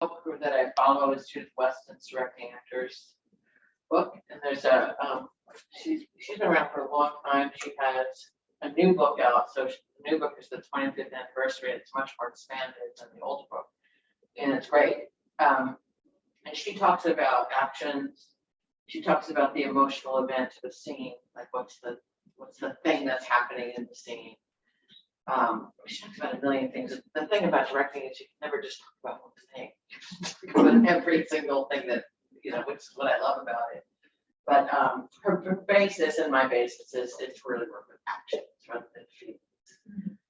book that I follow is Judith Weston's Directing Actors book, and there's a she's been around for a long time. She has a new book out, so the new book is the 25th anniversary. It's much more expanded than the old book, and it's great. And she talks about actions. She talks about the emotional event of the scene, like what's the thing that's happening in the scene. She talks about a million things. The thing about directing is you can never just talk about one thing. But every single thing that, which is what I love about it. But her basis and my basis is it's really work with actions rather than feelings.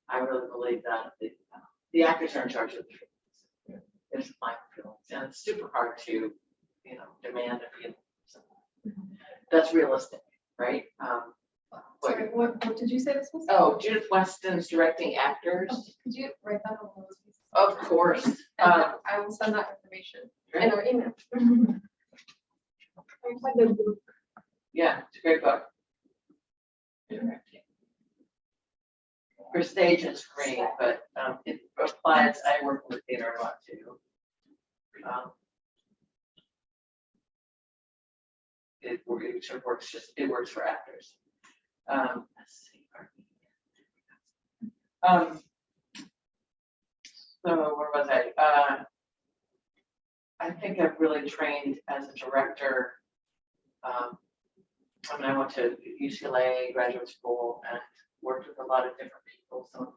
I really believe that the actors are in charge of the feelings. It's my feelings, and it's super hard to, demand a feeling. So that's realistic, right? Sorry, what did you say this was? Oh, Judith Weston's Directing Actors. Oh, could you write that on those pieces? Of course. I will send that information in our email. Yeah, it's a great book. For stage and screen, but it applies. I work with theater a lot too. It sort of works. It works for actors. Let's see. So where was I? I think I've really trained as a director. I went to UCLA graduate school and worked with a lot of different people. Some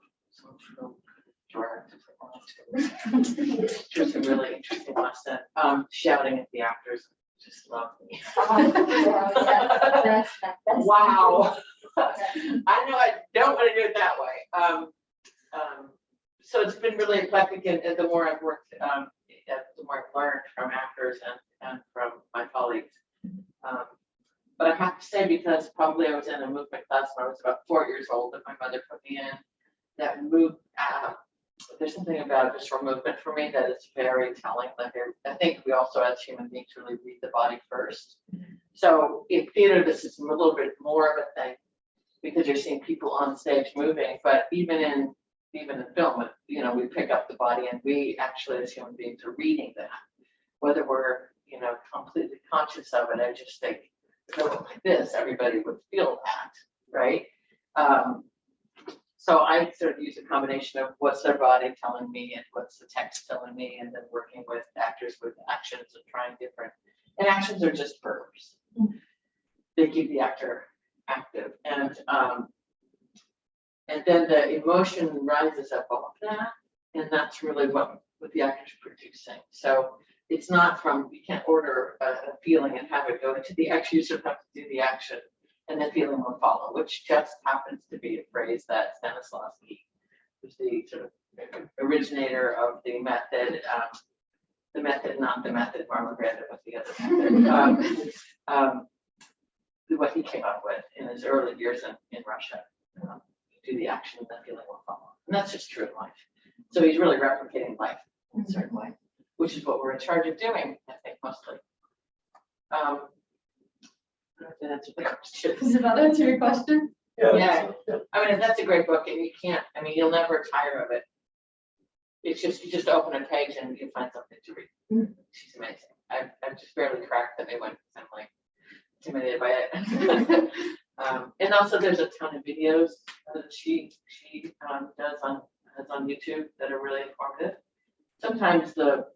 from directors, which was a really interesting lesson. Shouting at the actors just love me. Wow. I know I don't want to do it that way. So it's been really eclectic, and the more I've worked, the more I've learned from actors and from my colleagues. But I have to say, because probably I was in a movement class when I was about 4 years old that my mother put me in, that moved, there's something about visceral movement for me that is very telling. Like I think we also as human beings really read the body first. So in theater, this is a little bit more of a thing because you're seeing people on stage moving, but even in film, we pick up the body and we actually as human beings are reading that, whether we're, completely conscious of it. I just think, like this, everybody would feel that, right? So I sort of use a combination of what's their body telling me and what's the text telling me, and then working with actors with actions and trying different. And actions are just verbs. They keep the actor active, and then the emotion rises above that, and that's really what the actors are producing. So it's not you can't order a feeling and have it go into the action. You sort of have to do the action, and the feeling will follow, which just happens to be a phrase that Stanislavski, who's the sort of originator of the method, not the method Marlon Brando, but the other method, what he came up with in his early years in Russia. Do the action, and the feeling will follow. And that's just true in life. So he's really replicating life in a certain way, which is what we're in charge of doing, I think, mostly. Did that answer the question? Does that answer your question? Yeah. I mean, that's a great book, and you can't, you'll never tire of it. It's just, you just open a page and you find something to read. She's amazing. I've just barely cracked the new one because I'm like intimidated by it. And also there's a ton of videos that she has on YouTube that are really informative. Sometimes the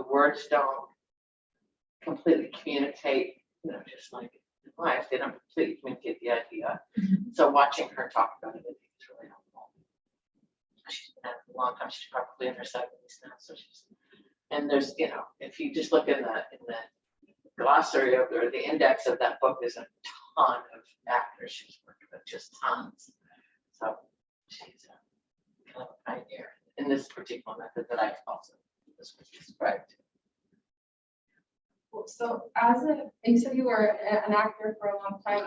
words don't completely communicate, just like in life, they don't completely communicate the idea. So watching her talk about it, I think is really helpful. She's been at it for a long time. She's probably in her 70s now, so and there's, if you just look in the glossary or the index of that book, there's a ton of actors she's worked with, just tons. So she's kind of a pioneer in this particular method that I also described. So you said you were an actor for a long time.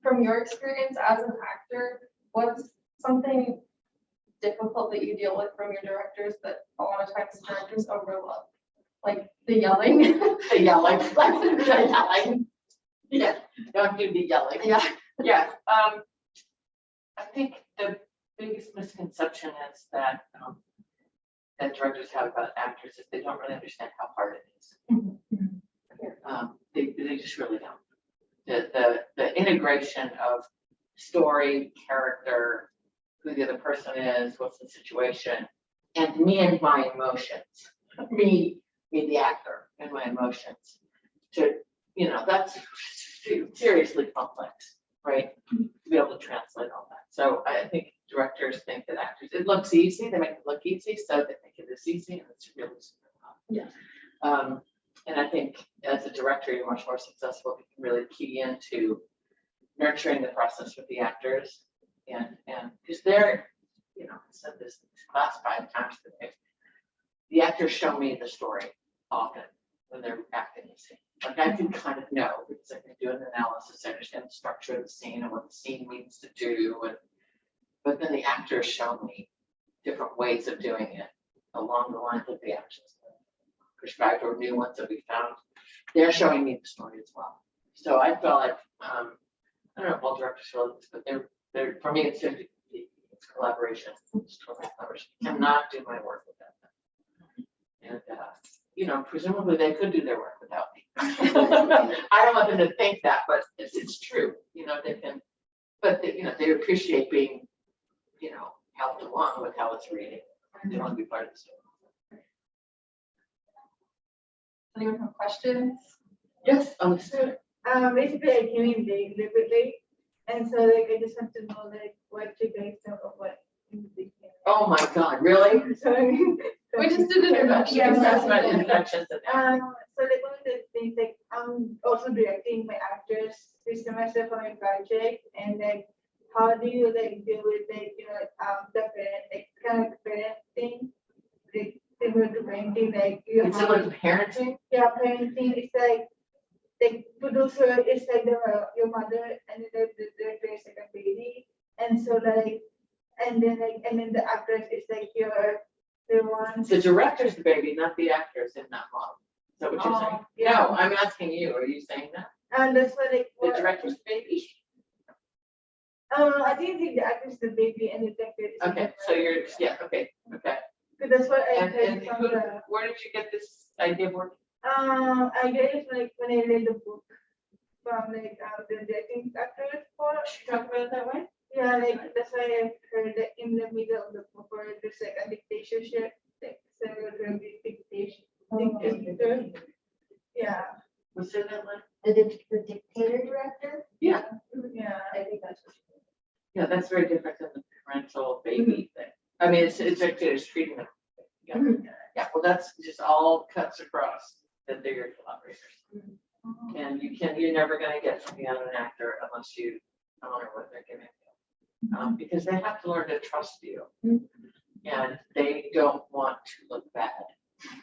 From your experience as an actor, what's something difficult that you deal with from your directors that a lot of times directors overlook? Like the yelling. The yelling. The yelling. Yeah, don't do the yelling. Yeah. Yeah. I think the biggest misconception is that that directors have about actors is they don't really understand how hard it is. They just really don't. The integration of story, character, who the other person is, what's the situation, and me and my emotions, me the actor and my emotions. To, that's seriously complex, right? To be able to translate all that. So I think directors think that actors, it looks easy, they make it look easy, so they think it is easy, and it's really super hard. Yeah. And I think as a director, you're much more successful if you can really key into nurturing the process with the actors, and because they're, I said this class 5 times today, the actors show me the story often when they're acting the scene. Like I can kind of know because I can do an analysis, I understand the structure of the scene and what the scene means to do, but then the actors show me different ways of doing it along the lines of the actions prescribed or new ones that we found. They're showing me the story as well. So I feel like I don't know if all directors feel this, but they're for me it's collaboration. It's total collaboration. I cannot do my work without them. And presumably they could do their work without me. I don't want them to think that, but it's true. They can, but they appreciate being, helped along with how it's reading. They want to be part of the story. Anyone have questions? Yes, understood. Basically, I came in little late, and so I just want to know what you guys know of what. Oh my God, really? Sorry. We just did an introduction. Yeah, Assessment, introductions, and so one of the things I'm also directing my actors this semester for my project, and how do you deal with the parent kind of parent thing, similar to parenting, you it's similar to parenting. Yeah, parenting. It's like producer is your mother, and then the director is like a baby, and so and then the actress is the one. The director's the baby, not the actors in that model. Is that what you're saying? Yeah. No, I'm asking you. Are you saying that? And that's why The director's the baby. I think the actress is the baby and the director is. Okay, so you're okay. So that's what I And heard from where did you get this idea of working? I get it when I read the book from the directing actors for. She talked about it that way? Yeah, that's why I heard that in the middle of the book where there's a dictatorship, several dictation. Yeah. Was there that one? The dictator director? Yeah. Yeah. I think that's what Yeah, that's very different than the parental baby thing. I mean, it's dictators treating them. Yeah, well, that's just all cuts across that they're your collaborators. And you're never going to get something out of an actor unless you honor what they're giving you. Because they have to learn to trust you, and they don't want to look bad.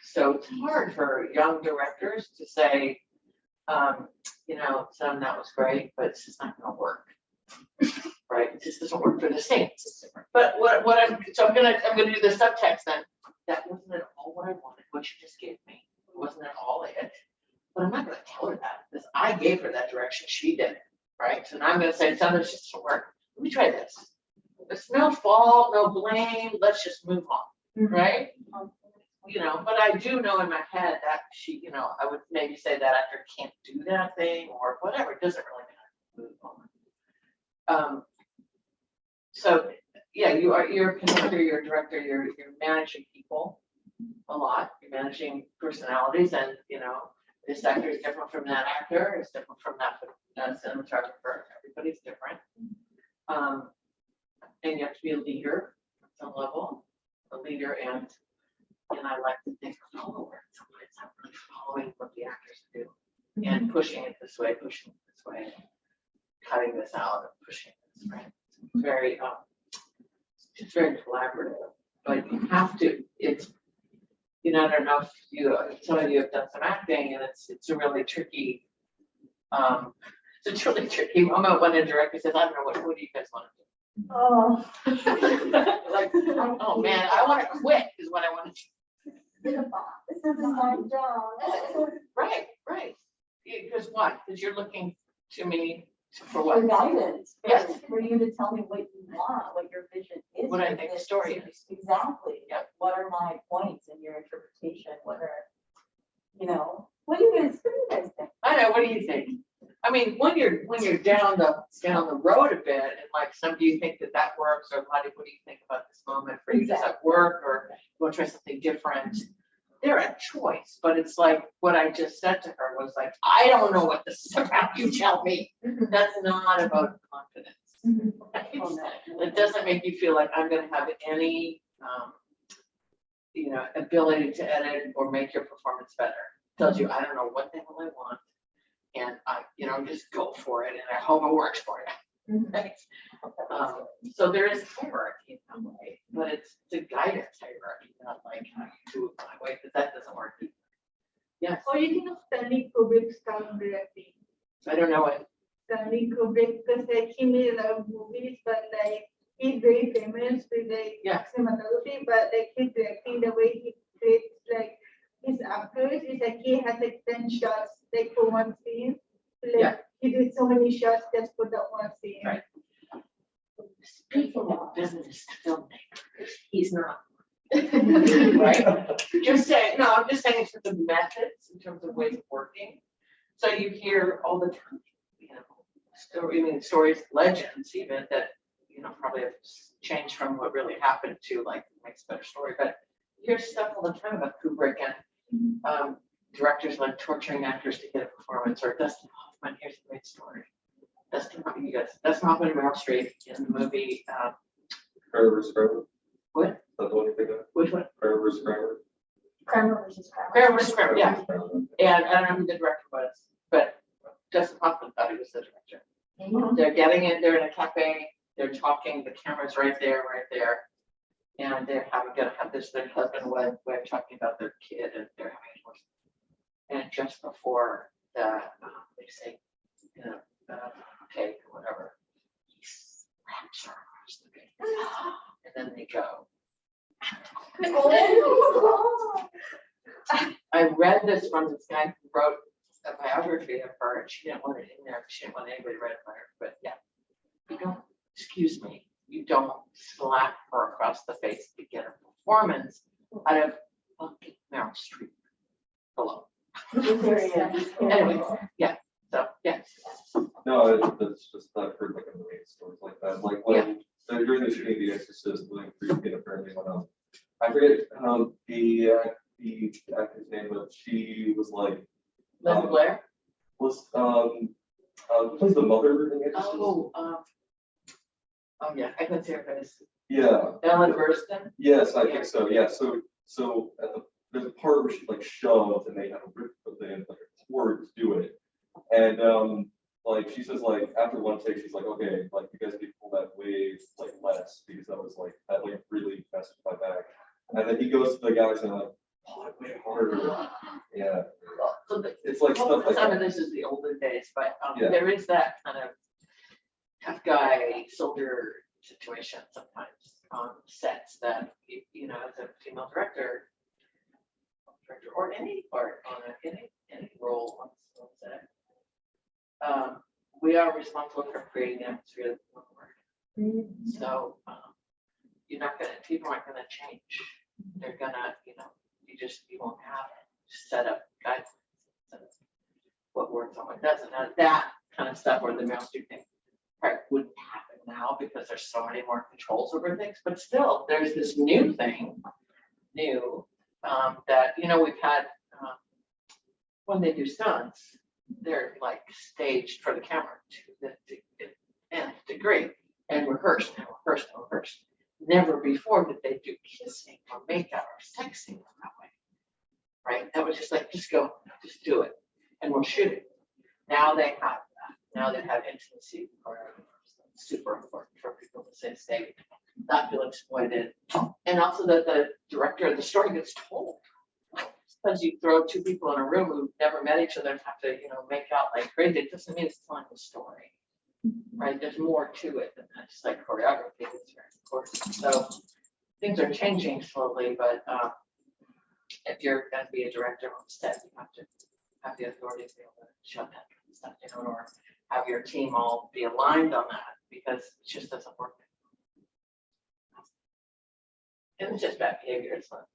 So it's hard for young directors to say, son, that was great, but it's just not going to work, right? It just doesn't work for the scene. But I'm gonna do the subtext then. That wasn't at all what I wanted. What you just gave me, it wasn't at all it. But I'm not going to tell her that because I gave her that direction. She did it, right? So now I'm going to say, son, this just doesn't work. Let me try this. It's no fault, no blame. Let's just move on, right? But I do know in my head that she, I would maybe say that actor can't do that thing or whatever. It doesn't really matter. Move on. So yeah, you're a conductor, you're a director, you're managing people a lot. You're managing personalities, and this actor is different from that actor. It's different from that cinematographer. Everybody's different. And you have to be a leader at some level, a leader, and I like to think follower. Somebody's not really following what the actors do and pushing it this way, cutting this out, and pushing it this way. It's very, it's very collaborative. But you have to. It's I don't know if some of you have done some acting, and it's a really tricky. It's a really tricky moment when a director says, "I don't know what do you guys want to do." Oh. Like, oh man, I want to quit is what I want to do. This is my job. Right. Because why? Because you're looking to me For what? For guidance, Yes. for you to tell me what you want, what your vision is. What I with think the this story series. is. Exactly. Yep. What are my points in your interpretation? What are, what do you guys think? I know, what do you think? I mean, when you're down the road a bit, and like, do you think that works, or what do you think about this moment for you? Does that work, or you want to try something different? They're a choice, but it's like, what I just said to her was like, I don't know what this is about, you tell me. That's not about confidence. It doesn't make you feel like I'm gonna have any, ability to edit or make your performance better. Tells you, I don't know what the hell I want, and I, just go for it, and I hope it works for you. Right? So there is hierarchy in some way, but it's a guidance hierarchy, not like how you do it my way, because that doesn't work. Yes, What do you think of Stanley Kubrick's style of directing? I don't know it. Stanley Kubrick, because like he made a lot of movies, but like he's very famous with like Yeah. cinematography, but like his directing, the way he creates like his actors is like he has like 10 shots like for one scene. Like Yeah. he did so many shots just for that one scene. Right. Speaking of business filmmakers, he's not. Right? Just saying, no, I'm just saying in terms of methods, in terms of ways of working. So you hear all the time, stories, legends even that, probably have changed from what really happened to like makes a better story. But you hear stuff all the time about Kubrick and directors like torturing actors to get a performance, or Dustin Hoffman. Here's a great story. Dustin Hoffman and Meryl Streep in the movie. Kramer versus Kramer. What? Is that the one you think of? Which one? Kramer versus Kramer. Kramer versus Kramer. Kramer versus Kramer, yeah. Kramer. And I don't know who the director was, but Dustin Hoffman thought he was the director. They're getting in, they're in a cafe, they're talking, the camera's right there. And they're gonna have this, their husband and wife talking about their kid, and they're having a horse. And just before they say, take or whatever, he slaps her across the face. And then they go. I read this from this guy who wrote a biography of her, and she didn't want it in there. She didn't want anybody to read it about her. But yeah, you don't slap her across the face to get a performance out of fucking Meryl Streep. Hello. Anyway, yeah. So yeah. No, it's just I've heard like a million stories like that. Like when during the shooting of The Exorcist, William Friedkin apparently went up. I forget the actor's name, but she was like Linda Blair. was who plays the mother in The Exorcist? Oh yeah, I couldn't say her face. Yeah. Ellen Burstyn. Yes, I think so. Yeah. So there's a part where she's like shoved, and they have a rip, but they have like a cord to do it. And like she says, like after one take, she's like, okay, like you guys can pull that way like less, because that like really messed with my back. And then he goes to the guys and like, pull it way harder. Yeah. So It's like stuff like some of that. this is the older days, but Yeah. there is that kind of tough guy soldier situation sometimes on sets that as a female director or any part on any role on set, we are responsible for creating the atmosphere that we want. So people aren't gonna change. They're gonna, you won't have set up guidelines. What works on what doesn't. Now that kind of stuff where the Meryl Streep thing wouldn't happen now because there's so many more controls over things, but still there's this new thing, that, we've had, when they do stunts, they're like staged for the camera to the nth degree and rehearsed. Never before did they do kissing or makeout or sexing that way, right? That was just like, just do it, and we'll shoot it. Now they have that. Now they have intimacy choreography. Super important for people to stay, not feel exploited, and also that the director of the story gets told. Because you throw two people in a room who never met each other and have to, make out like crazy, it doesn't mean it's telling the story, right? There's more to it than that. Just like choreography is very important. So things are changing slowly, but if you're going to be a director on set, you have to have the authority to be able to show that kind of stuff, or have your team all be aligned on that, because it just doesn't work. And it's just bad behavior, it's not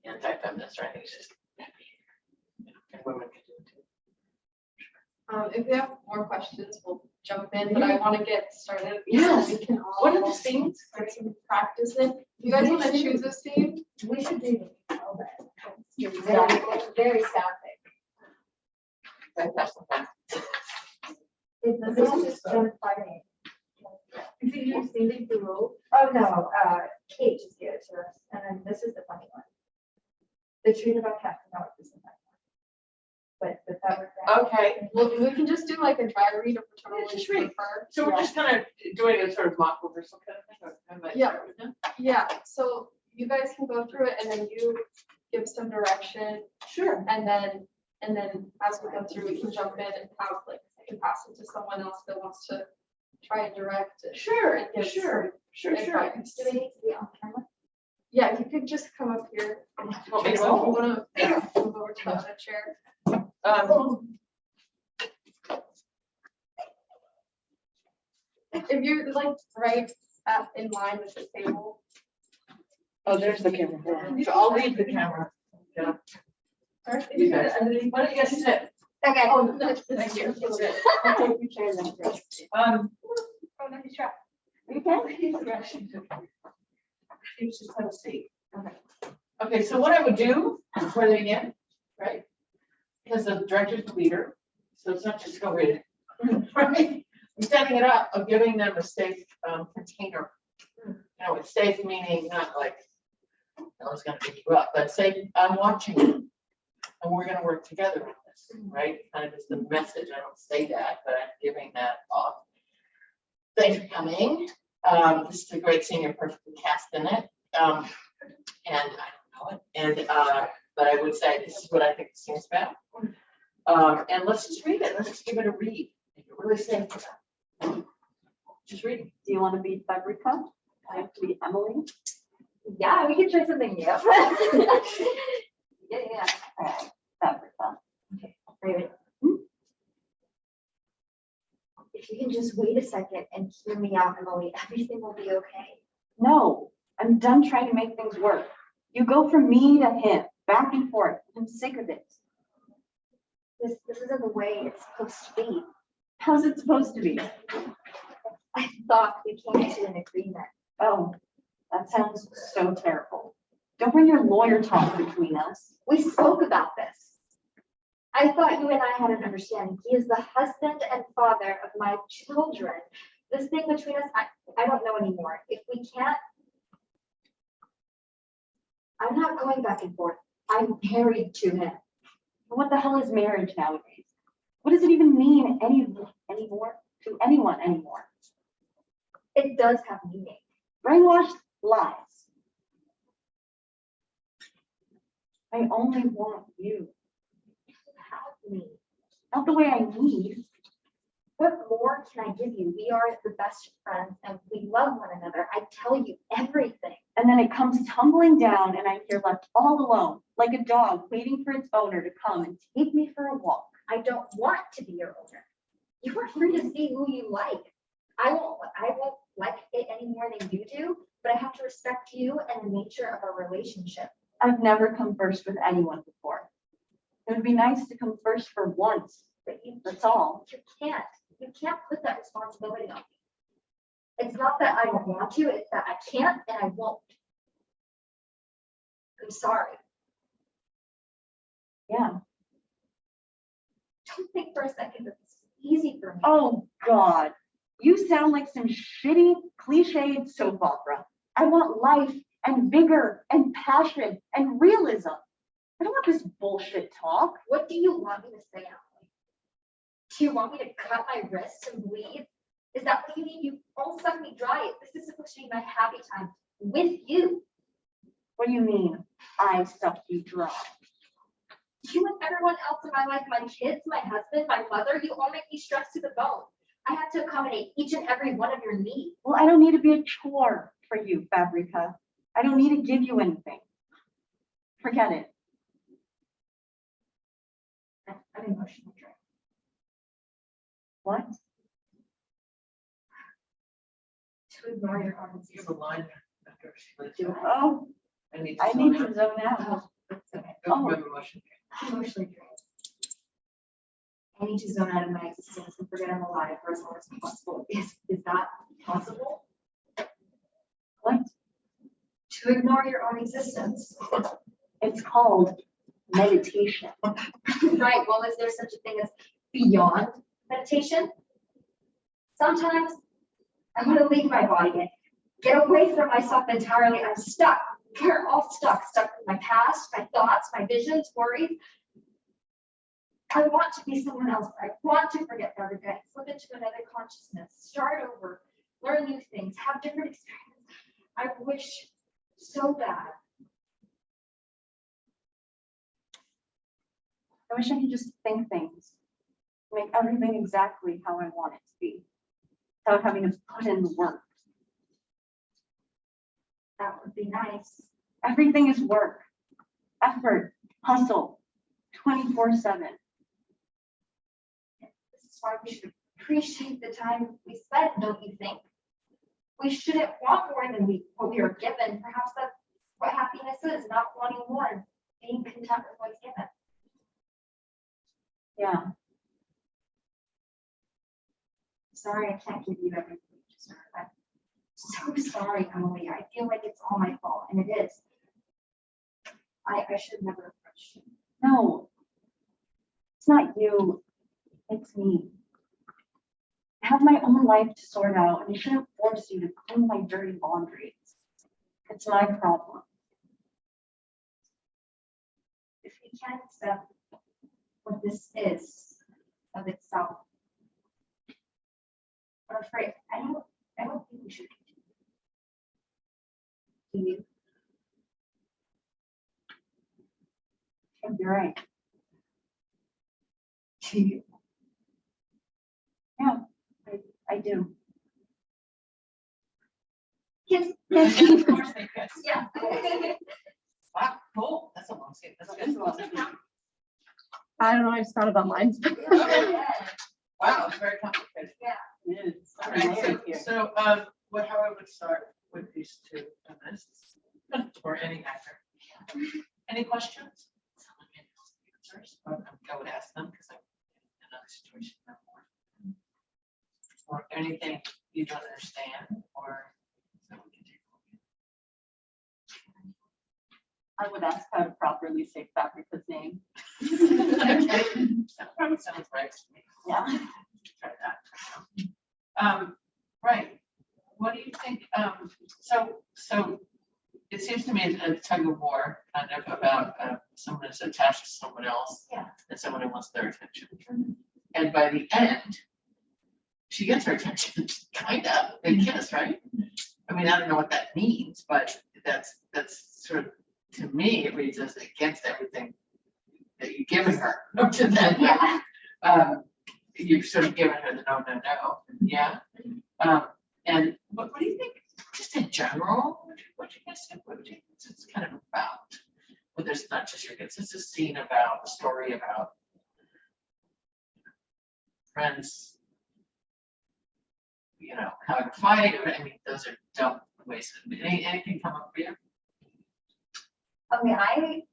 anti-feminist or anything, it's just bad behavior. And women can do it too. If we have more questions, we'll jump in, but I want to get started. Yes. So we can all What are the themes? start some practice in. You guys want to choose a theme? We should do the it's very sapphic. This is just fighting. Is it your singing to roll? Oh, no, Kate just gave it to us, and then this is the funny one. The truth about Captain Howard is the funny one. But the fabric. Okay, Well, we can just do like a dry read if we totally just read. prefer. so we're just kind of doing a sort of mock rehearsal kind of thing, or I might Yeah. start with them? Yeah, so you guys can go through it and then you give some direction Sure. and then as we go through, we can jump in and have like, I can pass it to someone else that wants to try and direct it. Sure, and give sure, sure. advice. Do they need to be on camera? Yeah, you could just come up here. Want me to So if go? you wanna move over to the other chair. If you're like right in line with the table. Oh, there's the camera. So I'll leave the camera. Yeah. Or if You you're guys. underneath- Why don't you guys sit? Okay. Oh, no, thank you. I'll take your chair then. Oh, nice try. You just have a seat. Okay, so what I would do before they begin, right? Because the director's the leader, so it's not just go read it, right? I'm setting it up, of giving them a safe container. You know, it's safe meaning not like, no one's gonna pick you up, but safe, I'm watching you. And we're gonna work together on this, right? Kind of is the message, I don't say that, but I'm giving that off. Thanks for coming. This is a great senior perfectly cast in it. And I don't know it. And but I would say this is what I think the scene's about. And let's just read it. Let's just give it a read. Make it really safe for them. Just read it. Do you want to be Fabrica? I have to be Emily. Yeah, we can try something new. Yeah. All right, Fabrica. Raven. If you can just wait a second and hear me out, Emily, everything will be okay. No, I'm done trying to make things work. You go from me to him, back and forth. I'm sick of it. This isn't the way it's supposed to be. How's it supposed to be? I thought we came to an agreement. Oh, that sounds so terrible. Don't bring your lawyer talk between us. We spoke about this. I thought you and I had an understanding. He is the husband and father of my children. This thing between us, I don't know anymore. If we can't, I'm not going back and forth. I'm married to him. What the hell is marriage nowadays? What does it even mean anymore to anyone anymore? It does have meaning. Brainwashed lies. I only want you, Help me. not the way I need. What more can I give you? We are the best friends and we love one another. I tell you everything. And then it comes tumbling down and I'm here left all alone, like a dog waiting for its owner to come and take me for a walk. I don't want to be your owner. You are free to see who you like. I won't like it any more than you do, but I have to respect you and the nature of our relationship. I've never conversed with anyone before. It would be nice to converse for once. But you That's all. You can't put that responsibility on me. It's not that I don't want to, it's that I can't and I won't. I'm sorry. Yeah. Don't think for a second that this is easy for me. Oh, God. You sound like some shitty, cliched soap opera. I want life and vigor and passion and realism. I don't want this bullshit talk. What do you want me to say, Emily? Do you want me to cut my wrists and bleed? Is that what you need? You all suck me dry. This is supposed to be my happy time with you. What do you mean, I suck you dry? You and everyone else in my life, my kids, my husband, my mother, you all make me stressed to the bone. I have to accommodate each and every one of your needs. Well, I don't need to be a chore for you, Fabrica. I don't need to give you anything. Forget it. I'm emotionally drained. What? ignore your own You have a existence. line after she leaves. Do I? Oh, I need I to need zone to out. zone out. Oh, that's okay. Go Oh. for the motion. I'm emotionally drained. I need to zone out of my existence and forget I'm alive for as long as possible. Is that possible? What? To ignore your own existence. It's called meditation. Right, well, is there such a thing as beyond meditation? Sometimes I want to leave my body, get away from myself entirely. I'm stuck. We're all stuck with my past, my thoughts, my visions, worries. I want to be someone else. I want to forget every day, slip into another consciousness, start over, learn new things, have different experiences. I wish so bad. I wish I could just think things, make everything exactly how I want it to be, without having to put in the work. That would be nice. Everything is work, effort, hustle, 24/7. This is why we should appreciate the time we spend, don't you think? We shouldn't want more than what we are given. Perhaps that's what happiness is, not wanting more, and being content with what's given. Yeah, Sorry, I can't give you everything you deserve. I'm so sorry, Emily. I feel like it's all my fault, and it is. I should never approach you. no, it's not you, it's me. I have my own life to sort out, and I shouldn't force you to clean my dirty laundries. It's my problem. If you can't accept what this is of itself, I'm afraid I don't think we should continue. Do you? I think you're right. Do you? Yeah, I do. Kiss. Of course they could. Yeah. Wow, cool. That's a long skip. That's good. What's it now? I don't know, I just thought about mine. Wow, it's very complicated. It's All right, so, what, how I would start with these two feminists, or any actor. Any questions? Someone can answers, but I would ask them because I'm in another situation. Or anything you don't understand, or so we can take I would ask how to properly say Fabrica's name. a look. Okay, that probably sounds right to me. Yeah. Try that. Right, what do you think, so it seems to me a tug of war, kind of about someone that's attached to someone else. Yeah. And someone who wants their attention. And by the end, she gets her attention, kind of, they kiss, right? I mean, I don't know what that means, but that's sort of, to me, it reads as against everything that you've given her up to then. Yeah. You've sort of given her the no, yeah. And what do you think, just in general, what do you guys think, what do you think it's kind of about? Well, there's not just your kids, it's a scene about, a story about friends, you know, having a fight, I mean, those are dumb ways, anything come up for you? Okay,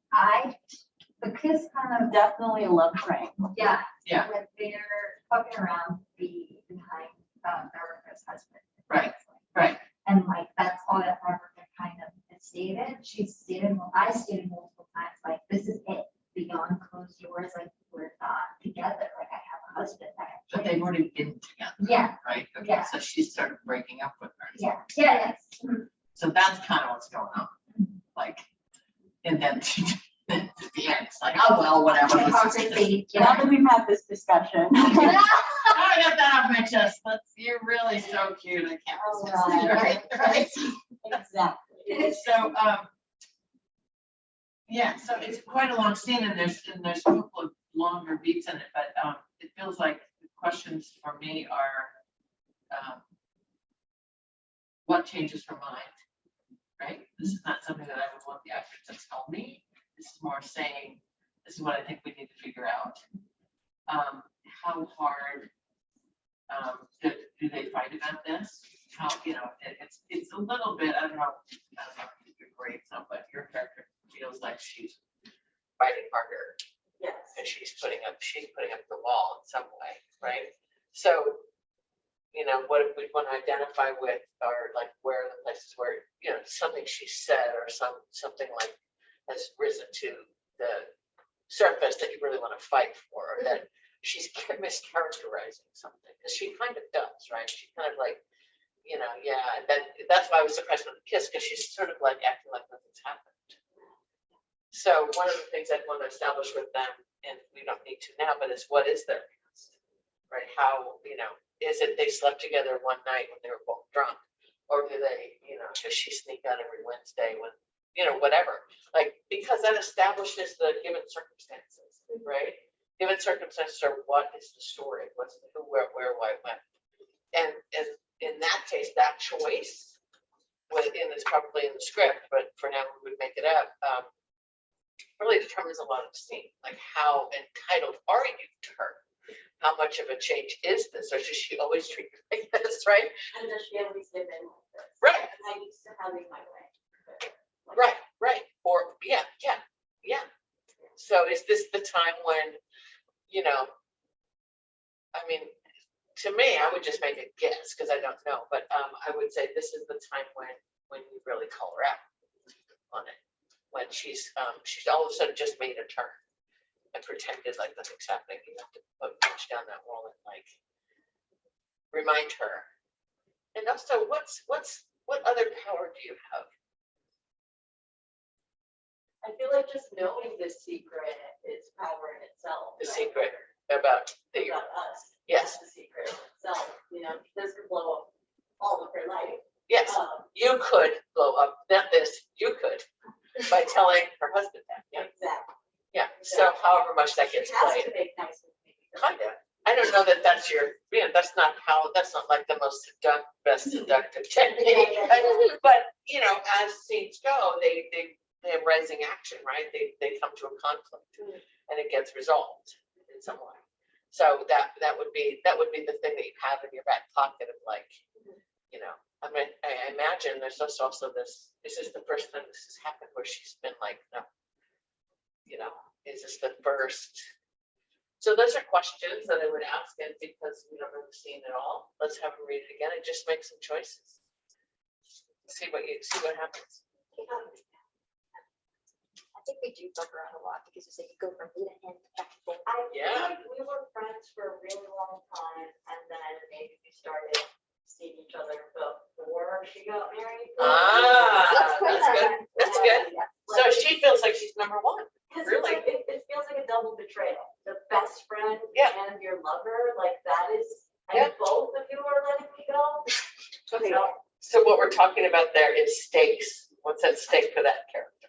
the kiss kind of, Definitely a love triangle. yeah. Yeah. When they're fucking around behind Erica's husband. Right. And like, that's all that Erica kind of has stated. She's stated, well, I stated multiple times, like, this is it, beyond closed doors, like, we're not together, like, I have a husband. I have But kids. they've already been together. Yeah. Right, okay, Yeah. so she started breaking up with her. Yeah, yes. So that's kind of what's going on, like, and then at the end, it's like, oh, well, whatever. Hypocrisy, Now yeah. that we've had this discussion. I got that off my chest, you're really so cute, I can't Oh, resist. right. Right? Exactly. So, yeah, so it's quite a long scene and there's a couple of longer beats in it, but, it feels like the questions for me are, what changes her mind, right? This is not something that I would want the actor to tell me. This is more saying, this is what I think we need to figure out. How hard do they fight about this? how, you know, it's a little bit, I don't know if your grades up, but your character feels like she's fighting harder. Yes. And she's putting up the wall in some way, right? So, you know, what if we want to identify with, or like where are the places where, you know, something she said or something like has risen to the surface that you really want to fight for, or that she's mischaracterizing something, because she kind of does, right? She kind of like, you know, yeah, and that's why I was surprised with the kiss, because she's sort of like acting like nothing's happened. So one of the things I'd want to establish with them, and we don't need to now, but is what is their past, right? How, you know, is it they slept together one night when they were both drunk, or do they, you know, does she sneak out every Wednesday when, you know, whatever, like, because that establishes the given circumstances, right? Given circumstances are what is the story, what's the who, where, why, when, and in that case, that choice, and it's probably in the script, but for now we would make it up. Really determines a lot of the scene, like how entitled are you to her? How much of a change is this, or does she always treat you like this, right? And does she always give in like this? Right. I'm used to having my way. Right. Or yeah. So is this the time when, you know, I mean, to me, I would just make a guess because I don't know, but I would say this is the time when you really call her out on it. When she's all of a sudden just made a turn and pretended like nothing's happening. You have to punch down that wall and like remind her. And also, what other power do you have? I feel like just knowing this secret is power in itself. The secret about that you're, About us. yes, The secret itself, you know, this could blow up all of her life. yes, you could blow up. Not this, you could by telling her husband that. Yeah, Exactly. yeah. So however much that gets It has played, to make nice with me. kind of. I don't know that that's your, you know, that's not like the most best seductive technique. But you know, as scenes go, they have rising action, right? They come to a conflict and it gets resolved in some way. So that would be the thing that you have in your back pocket of like, you know, I mean, I imagine there's also this is the first time this has happened where she's been like, no, you know, is this the first? So those are questions that I would ask, and because we don't know the scene at all, let's have her read it again and just make some choices. See what happens. I think we do fuck around a lot because it's like you go from me to him to back and forth. I feel Yeah. like we were friends for a really long time, and then maybe we started seeing each other before she got married. That's good. That's good. Yeah. So she feels like she's number one. Because Really? it's like, it feels like a double betrayal. The best friend Yeah. and your lover, like that is, and Yeah. both of you are letting me go. Okay. So, So what we're talking about there is stakes. What's at stake for that character,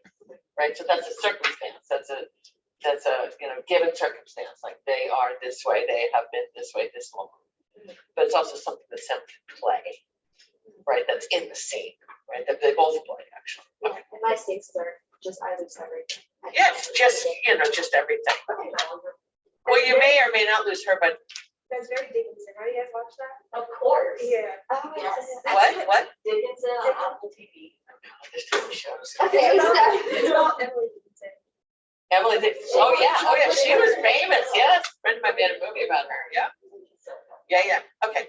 right? So that's a circumstance. That's a you know, given circumstance. Like they are this way, they have been this way this long. But it's also something that Sam can play, right? That's in the scene, right? That they both play actually. Yeah, and my stakes are just I lose everything. Yes, just you know, just everything. okay, Well, you may or may not lose her, but That's very Dickinson, right? You guys watch that? of course. Yeah. Oh, Yes. what? Dickinson on Apple TV. There's too many shows. Okay, so It's not Emily Dickinson. Emily, oh yeah, she was famous. Yes, friend might be in a movie about her. Yeah, yeah. Okay.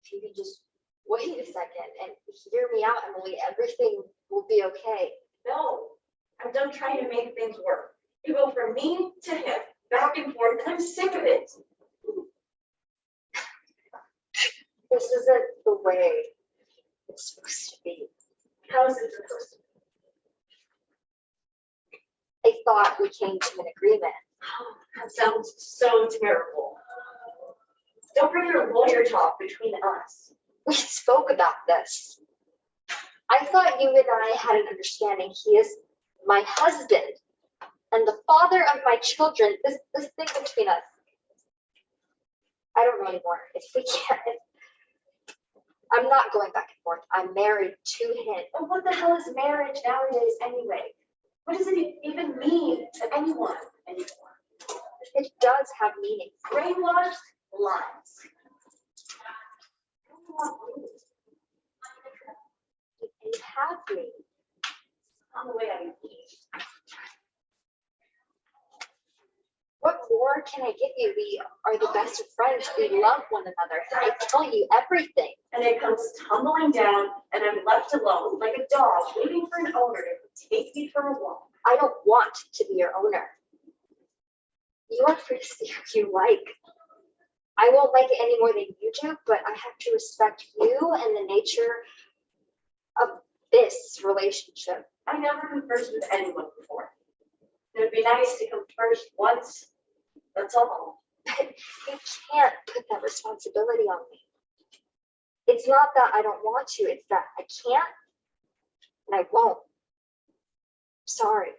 if you could just wait a second and hear me out, Emily, everything will be okay. No, I'm done trying to make things work. You go from me to him, back and forth, and I'm sick of it. This isn't the way it's supposed to be. How is it supposed to be? I thought we came to an agreement. That sounds so terrible. Don't bring your lawyer talk between us. We spoke about this. I thought you and I had an understanding. He is my husband and the father of my children. This thing between us. I don't know anymore. If we can't, I'm not going back and forth. I'm married to him. And what the hell is marriage nowadays anyway? What does it even mean to anyone anymore? It does have meaning. Brainwashed lies. want you. You have me. On the way I eat. What more can I give you? We are the best of friends. We love one another. I tell you everything. And it comes tumbling down and I'm left alone like a dog waiting for an owner to take me for a walk. I don't want to be your owner. You are free to see who you like. I won't like it any more than you do, but I have to respect you and the nature of this relationship. I never conversed with anyone before. It would be nice to come first once. That's all. You can't put that responsibility on me. It's not that I don't want to, it's that I can't and I won't. Sorry.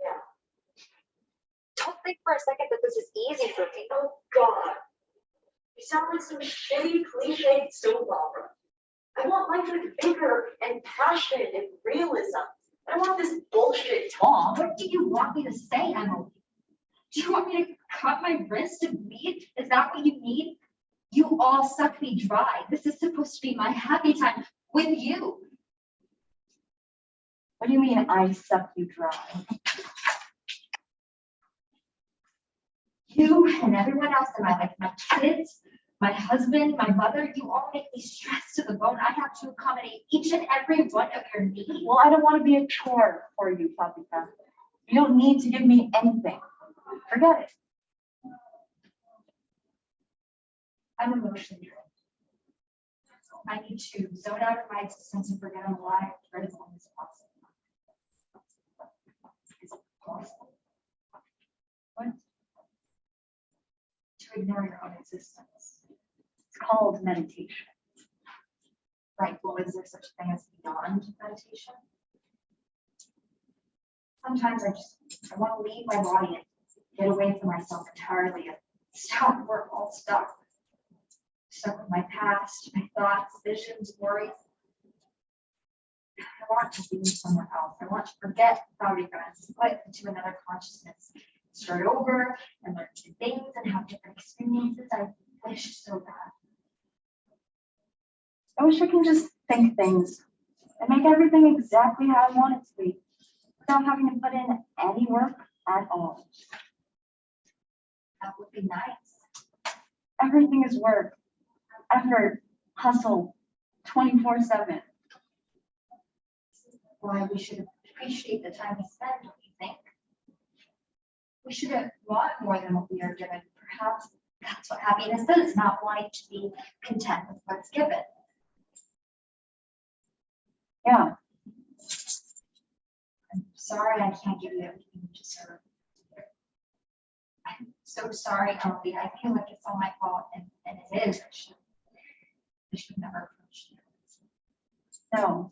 Yeah. Don't think for a second that this is easy for me. Oh God. You sound like some shitty cliched soap opera. I want life with vigor and passion and realism. I don't want this bullshit talk. What do you want me to say, Emily? Do you want me to cut my wrist and bleed? Is that what you need? You all suck me dry. This is supposed to be my happy time with you. What do you mean I suck you dry? You and everyone else in my life, my kids, my husband, my mother, you all make me stressed to the bone. I have to accommodate each and every one of your needs. Well, I don't want to be a chore for you, Paprika. You don't need to give me anything. Forget it. I'm emotionally drained. I need to zone out of my existence and forget I'm alive for as long as possible. Is it possible? What? To ignore your own existence. It's called meditation. Right, well, is there such a thing as beyond meditation? Sometimes I want to leave my body and get away from myself entirely and stop where I'm all stuck. Stuck with my past, my thoughts, visions, worries. I want to be somewhere else. I want to forget Paprika and split into another consciousness. Start over and learn new things and have different experiences. I wish so bad. I wish I could just think things and make everything exactly how I want it to be without having to put in any work at all. That would be nice. Everything is work, effort, hustle, 24/7. Why we should appreciate the time we spend, don't you think? We should want more than what we are given. Perhaps that's what happiness is, not wanting to be content with what's given. Yeah, I'm sorry I can't give you everything you deserve. I'm so sorry, Emily. I feel like it's all my fault, and it is. I should never approach you. no.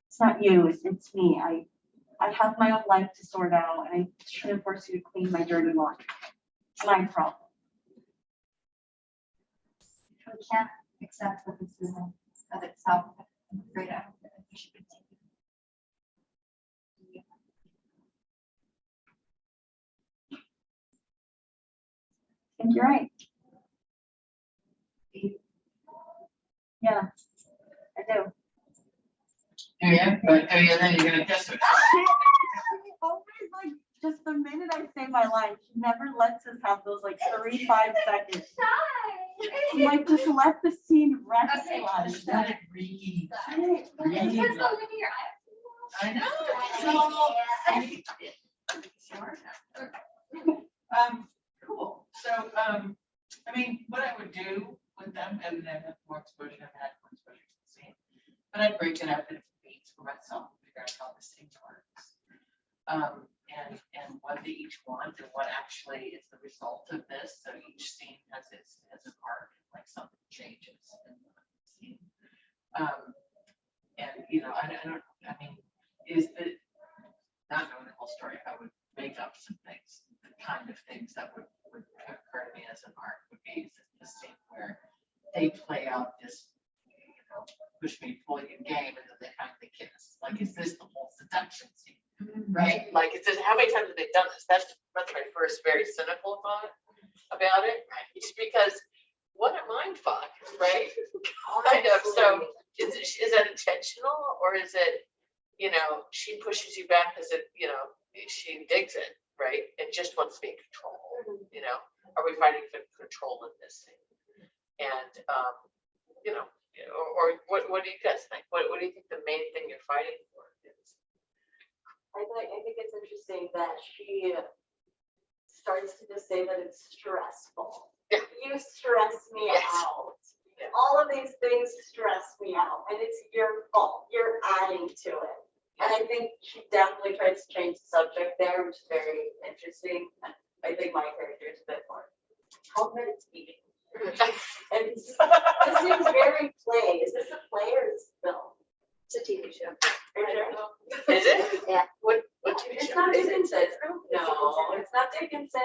It's not you, it's me. I have my own life to sort out, and I shouldn't force you to clean my dirty laundry. It's my problem. If we can't accept what this is of itself, I'm afraid we should continue. I think you're right. Yeah, I do. Yeah, but then you're gonna kiss her. She always like, just the minute I say my line, she never lets us have those like 35 seconds. I'm like, just let the scene rest. Okay. Lottie. Just let it breathe. Breathe. I know. Cool. So, I mean, what I would do with them, and then have more exposure, I've had more exposure to the scene, but I'd break it up into beats for myself, figure out how the scene works. And what they each want and what actually is the result of this. So each scene has an arc, like something changes in the scene. And I mean, is that not knowing the whole story, I would make up some things, the kind of things that would occur to me as an arc would be the scene where they play out this, push me, pull you game, and then they finally kiss. Like, is this the whole seduction scene? Right? Like, it's just, how many times have they done this? That's my first very cynical thought about it. Just because what a mind fuck, right? Kind of, so is that intentional or is it, she pushes you back because she digs it, right? And just wants to be in control, Are we fighting for control in this thing? And, or what do you guys think? What do you think the main thing you're fighting for is? I think it's interesting that she starts to just say that it's stressful. Yeah. You stress me Yes. out. Yeah. All of these things stress me out, and it's your fault. You're adding to it. And I think she definitely tries to change the subject there, which is very interesting. I think my character is a bit more confident speaking. And this seems very play. Is this a play or is it film? It's a TV show. Are you sure? Is it? Yeah. What TV It's show? not Is it? Dickinson. No. It's not Dickinson.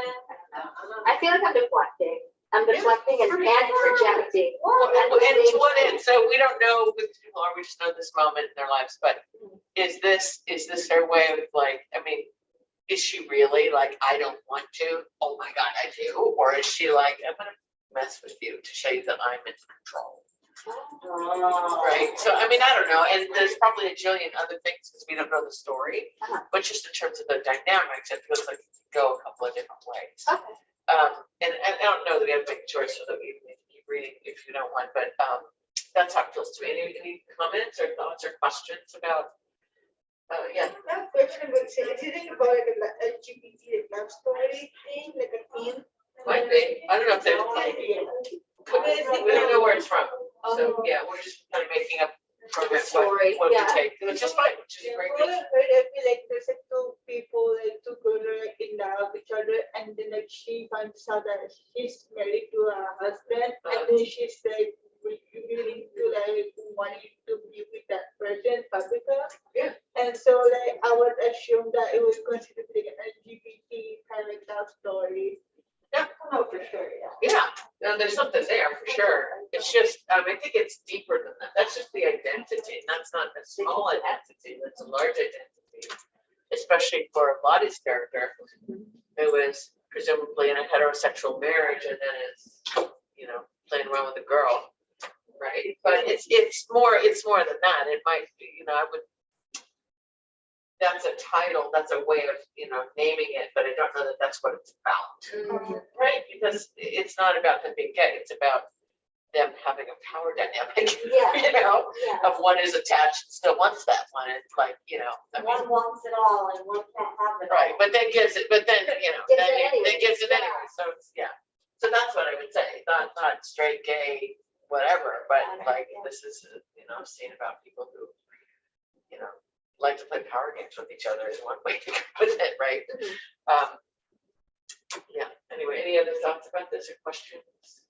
I feel like I'm deflecting. I'm deflecting and projecting. And to what end? So we don't know with people, or we just know this moment in their lives, but is this her way of is she really like, I don't want to, oh my God, I do? Or is she like, I'm gonna mess with you to show you that I'm in control? Right, so I don't know, and there's probably a jillion other things because we don't know the story, but just in terms of the dynamics, it feels like it could go a couple of different ways. Okay. And I don't know that we have a big choice, so that we can keep reading if you don't want, but that's how it feels to me. Any comments or thoughts or questions about? Yeah. That question would say, is it about like a LGBT love story thing, like a theme? Might be. I don't know if they we don't know where it's from. So yeah, we're just kind of making up from it Story, what we yeah. take, which is fine, which is Yeah, great. I feel like there's like two people, like two girls are like in love with each other, and then like she finds out that she's married to her husband, and then she's like willing to like wanting to be with that person, Paprika. Yeah. And so like I would assume that it was considered like an LGBT kind of love story. Yeah. Oh, for sure, yeah. Yeah, no, there's something there for sure. It's just, I think it's deeper than that. That's just the identity. And that's not a small identity. That's a large identity, especially for Lottie's character, who was presumably in a heterosexual marriage and then is, playing around with a girl, right? But it's more than that. It might be, that's a title, that's a way of, naming it, but I don't know that that's what it's about. Right, because it's not about them being gay, it's about them having a power dynamic, Yeah. of one is attached and still wants that one, and like, One wants it all and one can't have it all. right, but then gives it, then anyway. gives it anyway, so it's, so that's what I would say, not straight, gay, whatever, but like, this is, I've seen about people who, like to play power games with each other is one way to go with it, right? Yeah, anyway, any other thoughts about this or questions?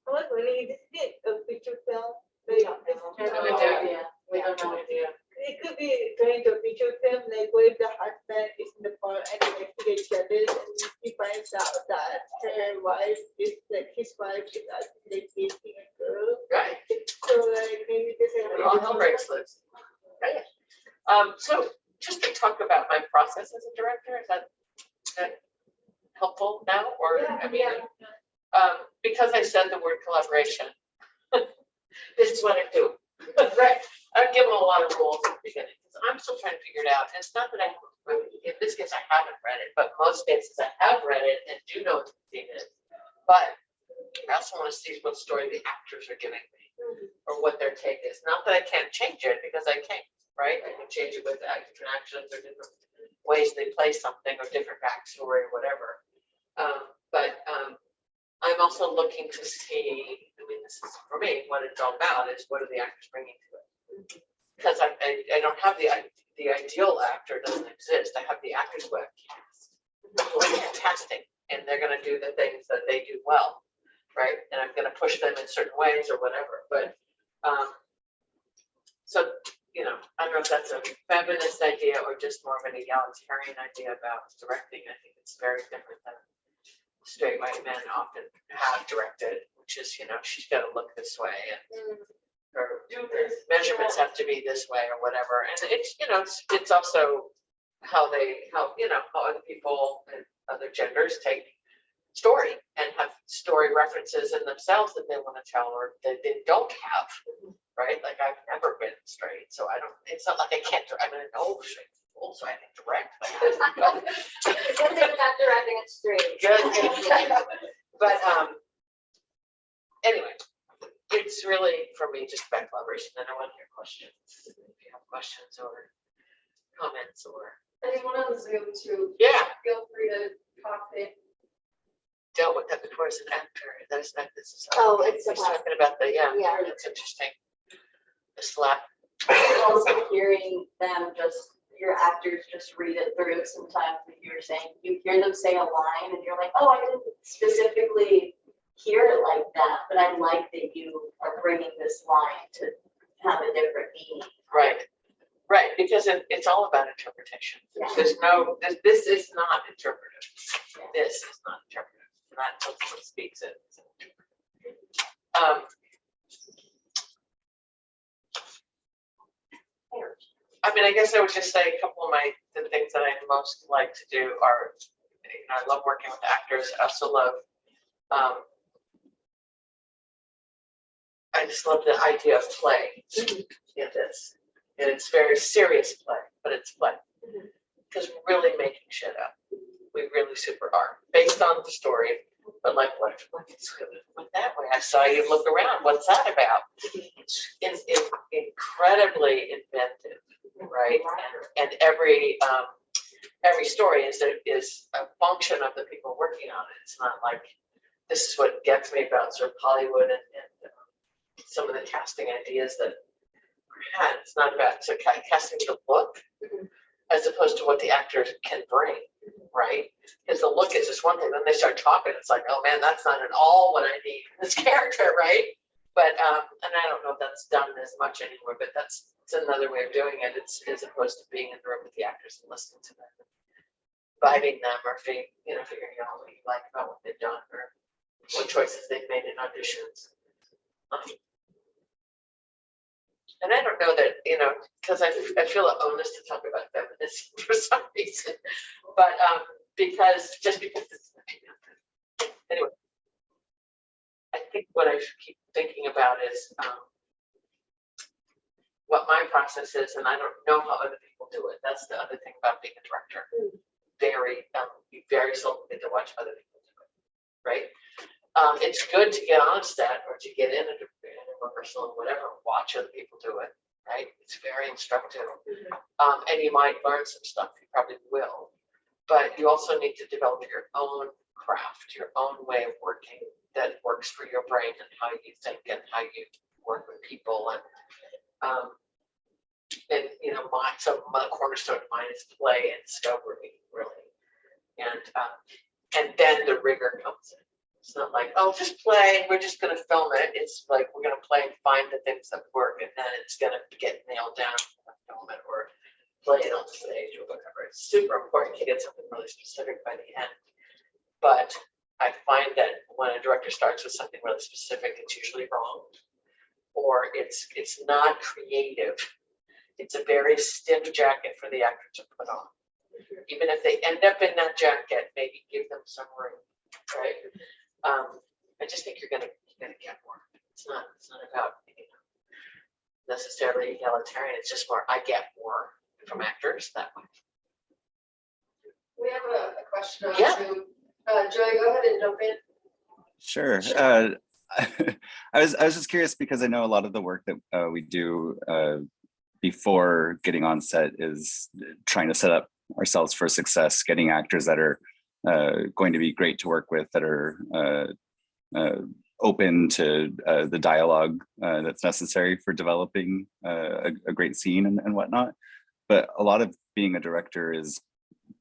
I was wondering, is this a feature film? We Like, don't know. this- No idea. We don't No know. idea. It could be going to a feature film, like what if the husband is in the bar and like he gets jealous and he finds out that her wife is like his wife is actually like dating a girl. Right. So like maybe this is All hell breaks loose. Okay. So just to talk about my process as a director, is that helpful now? Or, because I said the word collaboration, this is what I do. Right? I give them a lot of rules at the beginning, because I'm still trying to figure it out. And it's not that in this case, I haven't read it, but most cases I have read it and do know what the theme is. But I also want to see what story the actors are giving me, or what their take is. Not that I can't change it, because I can't, right? I can change it with different actions or different ways they play something or different backstory or whatever. But I'm also looking to see, this is for me, what it's all about is what are the actors bringing to it? Because I don't have the ideal actor doesn't exist. I have the actors who have cast, who are fantastic, and they're going to do the things that they do well, right? And I'm going to push them in certain ways or whatever. But so, I don't know if that's a feminist idea or just more of an egalitarian idea about directing. I think it's very different than straight white men often have directed, which is, she's got to look this way and her measurements have to be this way or whatever. And it's also how other people and other genders take story and have story references in themselves that they want to tell or that they don't have, right? Like I've never been straight, so I don't, it's not like I can't, I mean, I know straight people, so I can direct. But Good thing about directing it straight. good. But anyway, it's really for me just about collaboration, and I want to hear questions. If you have questions or comments or Anyone on Zoom too, yeah, feel free to talk in. dealt with that before as an actor. There's not this is It's he's about, talking about the yeah, Yeah. it's interesting. The slap. Also hearing them just, your actors just read it through sometimes if you're saying, you hear them say a line and you're like, oh, I didn't specifically hear it like that, but I like that you are bringing this line to have a different meaning. Right, because it's all about interpretation. Yeah. There's no, this is not interpretive. This is not interpretive. Not until someone speaks it. It's interpretive. I mean, I guess I would just say a couple of the things that I most like to do are, you know, I love working with actors. I also love, I just love the idea of play in this. And it's very serious play, but it's play. Because we're really making shit up. We really super are. Based on the story, but like, what it's really went that way? I saw you look around. What's that about? It's incredibly inventive, right? And every story is a function of the people working on it. It's not like this is what gets me about sort of Hollywood and some of the casting ideas that had. It's not about casting the look as opposed to what the actors can bring, right? Because the look is just one thing. Then they start talking. It's like, oh man, that's not at all what I need in this character, right? But and I don't know if that's done as much anymore. But it's another way of doing it. It's as opposed to being in the room with the actors and listening to them, vibing them, or figuring out what you like about what they've done or what choices they've made in auditions. And I don't know that, because I feel an onus to talk about feminism for some reason, but because it's, anyway, I think what I should keep thinking about is what my process is, and I don't know how other people do it. That's the other thing about being a director. You very seldom get to watch other people do it, right? It's good to get on set or to get in a rehearsal or whatever, watch other people do it, right? It's very instructive. And you might learn some stuff, you probably will, but you also need to develop your own craft, your own way of working that works for your brain and how you think and how you work with people. And my cornerstone of mine is play and discovery, really. And then the rigor comes in. It's not like, oh, just play, we're just going to film it. It's like, we're going to play and find the things that work, and then it's going to get nailed down, film it, or play it on stage or whatever. It's super important to get something really specific by the end. But I find that when a director starts with something really specific, it's usually wrong, or it's not creative. It's a very stiff jacket for the actor to put on. Even if they end up in that jacket, maybe give them some room, right? I just think you're gonna get more. It's not about necessarily egalitarian. It's just more, I get more from actors that way. We have a question on Yeah. Zoom. Joy, go ahead and jump in. Sure. I was just curious because I know a lot of the work that we do before getting on set is trying to set up ourselves for success, getting actors that are going to be great to work with, that are open to the dialogue that's necessary for developing a great scene and whatnot. But a lot of being a director is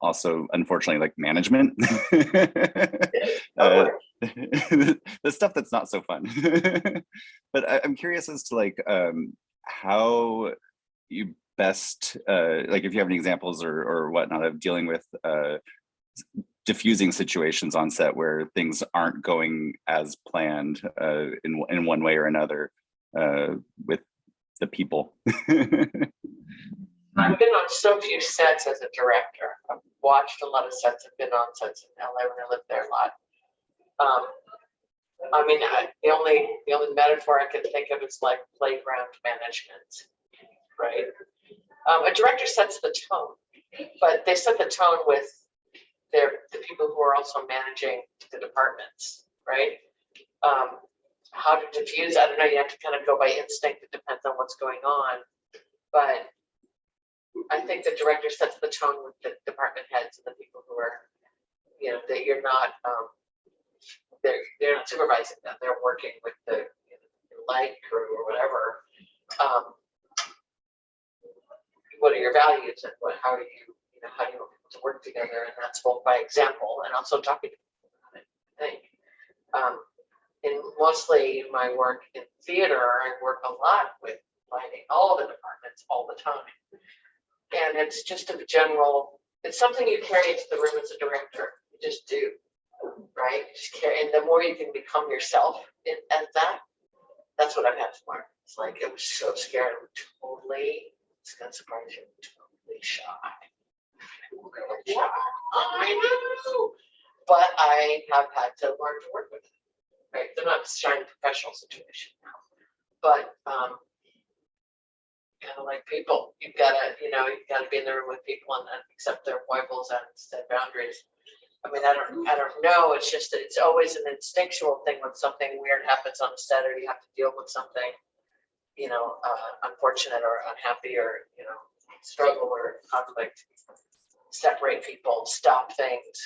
also, unfortunately, like management. The stuff that's not so fun. But I'm curious as to like how you best, like if you have any examples or whatnot of dealing with diffusing situations on set where things aren't going as planned in one way or another with the people. I've been on so few sets as a director. I've watched a lot of sets. I've been on sets in LA when I lived there a lot. I mean, the only metaphor I can think of is like playground management, right? A director sets the tone, but they set the tone with the people who are also managing the departments, right? How to diffuse, I don't know, you have to kind of go by instinct, it depends on what's going on. But I think the director sets the tone with the department heads and the people who are, you know, that you're not, they're not supervising them, they're working with the light crew or whatever. What are your values and how do you want people to work together? And that's both by example and also talking to people about it, I think. In mostly my work in theater, I work a lot with lighting, all the departments all the time. And it's just a general, it's something you carry into the room as a director. You just do, right? You just carry, and the more you can become yourself as that, that's what I've had to learn. It's like, it was so scary. I'm totally, it's gonna surprise you, totally shy. Really shy. I know. But I have had to learn to work with it. Right, they're not shy in a professional situation now, but kind of like people, you've got to be in the room with people and accept their foibles and set boundaries. I mean, I don't know. It's just that it's always an instinctual thing when something weird happens on the set, or you have to deal with something, unfortunate or unhappy, or struggle or conflict. Separate people, stop things,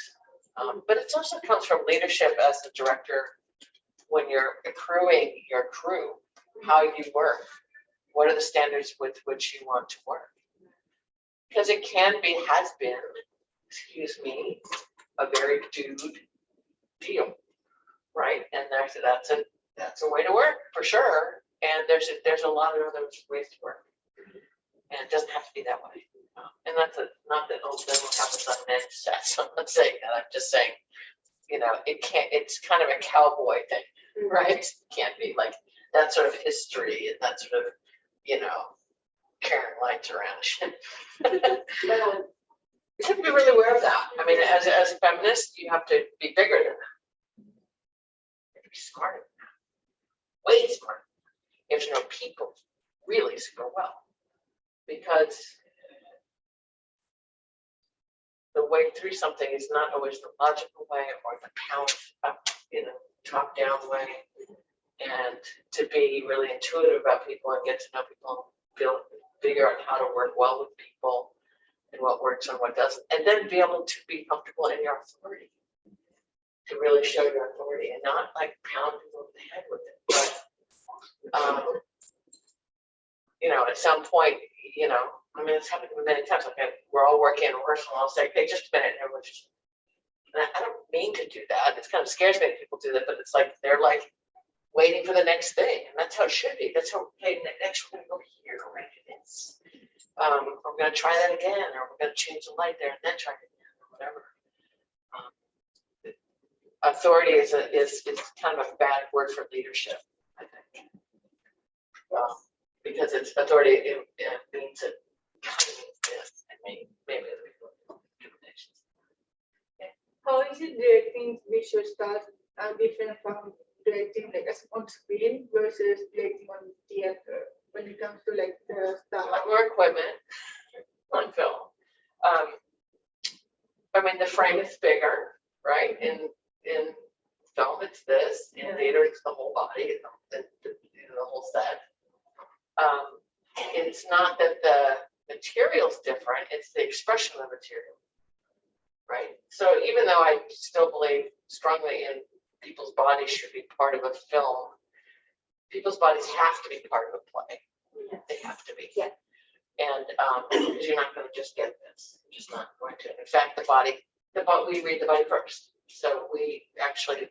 but it also comes from leadership as the director. When you're accruing your crew, how you work, what are the standards with which you want to work? Because it has been, a very dude deal, right? And that's a way to work for sure. And there's a lot of other ways to work, and it doesn't have to be that way. And that's not that old thing happens on men's sets. I'm not saying that. I'm just saying, it can't. It's kind of a cowboy thing. Right? Can't be like that sort of history and that sort of, carrying lights around. You have to be really aware of that. I mean, as a feminist, you have to be bigger than that. You have to be smarter than that. Way smarter. You have to know people really super well. Because the way through something is not always the logical way or the pound up, top-down way, and to be really intuitive about people and get to know people and figure out how to work well with people and what works and what doesn't, and then be able to be comfortable in your authority, to really show your authority and not like pound people over the head with it. But, at some point, I mean, it's happened many times. Okay, we're all working in rehearsal, and I'll say, "Hey, just a minute," and everyone's just. And I don't mean to do that. It's kind of scares me when people do that, but it's like they're like waiting for the next thing, and that's how it should be. That's how next we're gonna go here, right? It's we're gonna try that again, or we're gonna change the light there and then try it again, or whatever. Authority is kind of a bad word for leadership, I think, because it's authority. It means it kind of means this, and maybe other people have different. How is it directing visual styles are different from directing like on screen versus directing on theater when it comes to like the style? More equipment on film. I mean, the frame is bigger, right? In film, it's this. In theater, it's the whole body, the whole set. It's not that the material's different; it's the expression of the material. Right. So even though I still believe strongly in people's bodies should be part of a film, people's bodies have to be part of a play. Yes. They have to be. Yeah. And because you're not going to just get this. You're just not going to. In fact, we read the body first. So we actually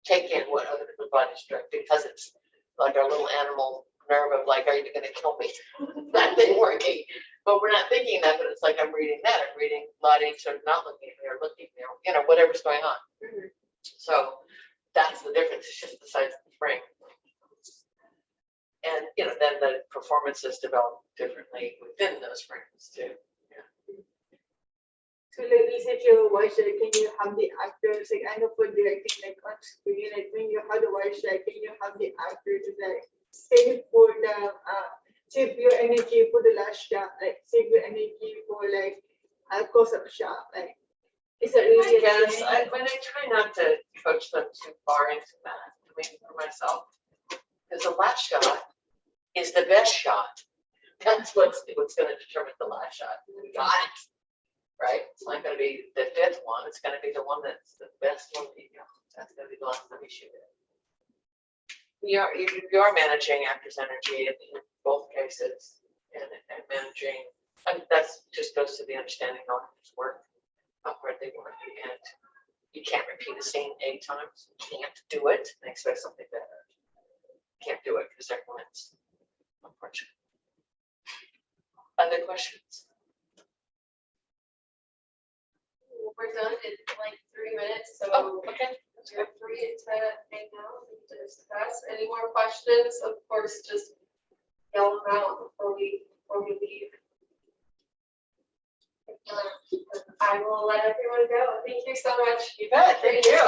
take in what other people's bodies do because it's like our little animal nerve of like, are you going to kill me? That thing working. But we're not thinking that, but it's like I'm reading that. I'm reading Lottie sort of not looking at me or looking at me, whatever's going on. Mm-hmm. So that's the difference. It's just the size of the frame. And then the performances develop differently within those frames too. Yeah. So like, is since you're a voice actor, can you have the actors, like, I know for directing, like, on screen, like, when you have the voice actor, can you have the actors, like, save for the, save your energy for the last shot, like, save your energy for, like, close-up shot, like, is it I really? a guess, thing? but I try not to coach them too far into that, I mean, for myself. Because the last shot is the best shot. That's what's gonna determine the last shot. We got it. Right? It's not gonna be the fifth one, it's gonna be the one that's the best one, that's gonna be the one that we shoot it. You are managing actors' energy in both cases and managing, and that's just goes to the understanding how actors work, how hard they work, and you can't repeat the scene 8 times. You can't do it and expect something better. Can't do it because everyone's unfortunate. Other questions? We're done in like 3 minutes, so Oh, okay. you're free to hang out and discuss. Any more questions? Of course, just yell them out before we leave. I will let everyone go. Thank you so much. You bet, thank you.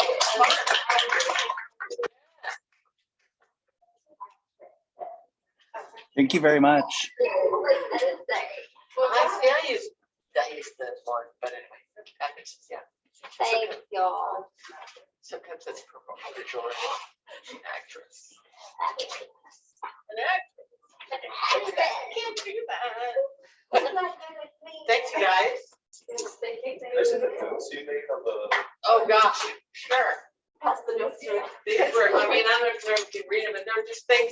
Thank you very much. Well, I use the one, but anyway, that makes sense, yeah. Thank y'all. Sometimes it's promoted or an actress. An actress. Can't do that. Thanks, you guys. There's a notes you made of the. Oh, gosh, sure. Pass the notes to These were, I mean, I don't know if you read them, and they're just things